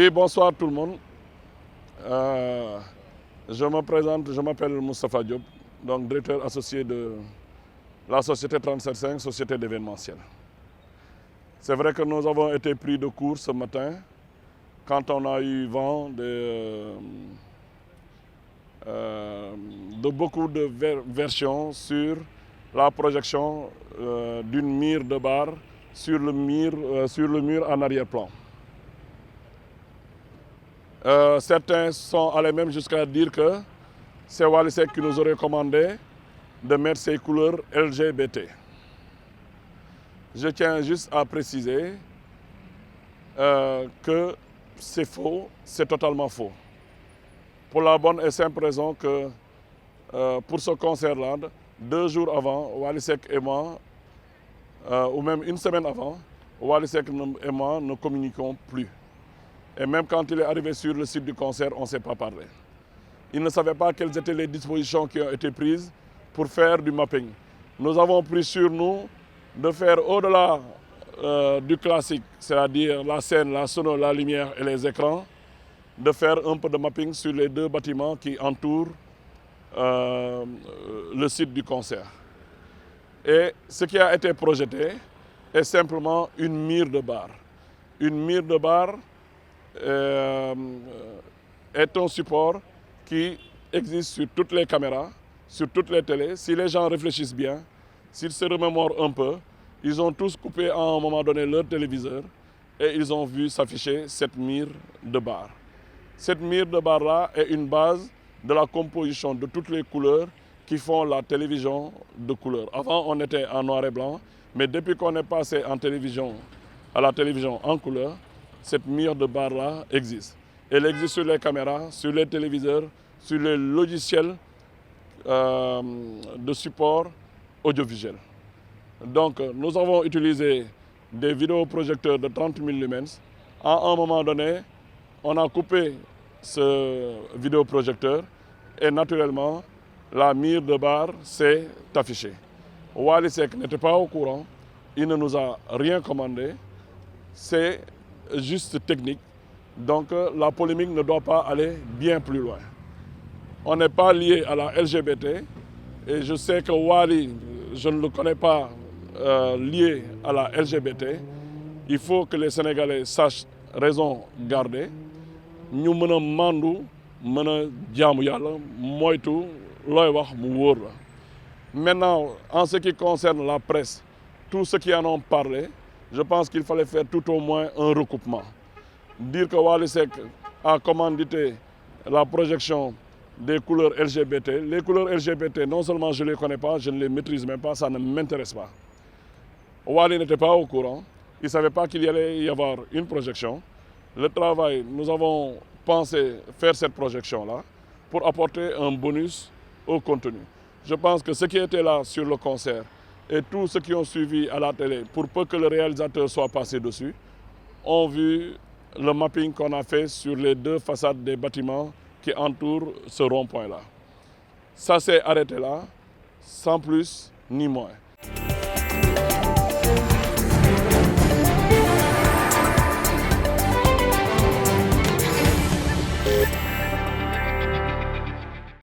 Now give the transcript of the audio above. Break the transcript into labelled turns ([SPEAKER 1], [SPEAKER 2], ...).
[SPEAKER 1] Oui, bonsoir tout le monde. Je me présente, je m'appelle Moustapha Diop, donc directeur associé de la société 375, société d'événementiel. C'est vrai que nous avons été pris de court ce matin quand on a eu vent de beaucoup de versions sur la projection d'une mire de bar sur le mur en arrière-plan. Certains sont allés même jusqu'à dire que c'est Wally Seck qui nous aurait commandé de mettre ses couleurs LGBT. Je tiens juste à préciser que c'est faux, c'est totalement faux. Pour la bonne et simple raison que pour ce concert-là, 2 jours avant, Wally Seck et moi, ou même une semaine avant, Wally Seck et moi ne communiquons plus. Et même quand il est arrivé sur le site du concert, on ne s'est pas parlé. Il ne savait pas quelles étaient les dispositions qui ont été prises pour faire du mapping. Nous avons pris sur nous de faire au-delà du classique, c'est-à-dire la scène, la sono, la lumière et les écrans, de faire un peu de mapping sur les 2 bâtiments qui entourent le site du concert. Et ce qui a été projeté est simplement une mire de bar. Une mire de bar est un support qui existe sur toutes les caméras, sur toutes les télés. Si les gens réfléchissent bien, s'ils se remémorent un peu, ils ont tous coupé à un moment donné leur téléviseur et ils ont vu s'afficher cette mire de bar. Cette mire de bar-là est une base de la composition de toutes les couleurs qui font la télévision de couleur. Avant, on était en noir et blanc, mais depuis qu'on est passé à la télévision en couleur, cette mire de bar-là existe. Elle existe sur les caméras, sur les téléviseurs, sur les logiciels de support audiovisuel. Donc, nous avons utilisé des vidéoprojecteurs de 30 000 lumens. À un moment donné, on a coupé ce vidéoprojecteur et naturellement, la mire de bar s'est affichée. Wally Seck n'était pas au courant, il ne nous a rien commandé. C'est juste technique. Donc la polémique ne doit pas aller bien plus loin. On n'est pas lié à la LGBT et je sais que Wally, je ne le connais pas lié à la LGBT. Il faut que les Sénégalais sachent raison garder. Ñu mën a mandu mën a jaamu yàlla moytu looy wax mu wóor la. Maintenant, en ce qui concerne la presse, tous ceux qui en ont parlé, je pense qu'il fallait faire tout au moins un recoupement. Dire que Wally Seck a commandité la projection des couleurs LGBT. Les couleurs LGBT, non seulement je ne les connais pas, je ne les maîtrise même pas, ça ne m'intéresse pas. Wally n'était pas au courant, il ne savait pas qu'il y allait y avoir une projection. Le travail, nous avons pensé faire cette projection-là pour apporter un bonus au contenu. Je pense que ceux qui étaient là sur le concert et tous ceux qui ont suivi à la télé, pour peu que le réalisateur soit passé dessus, ont vu le mapping qu'on a fait sur les 2 façades des bâtiments qui entourent ce rond-point-là. Ça s'est arrêté là, sans plus ni moins.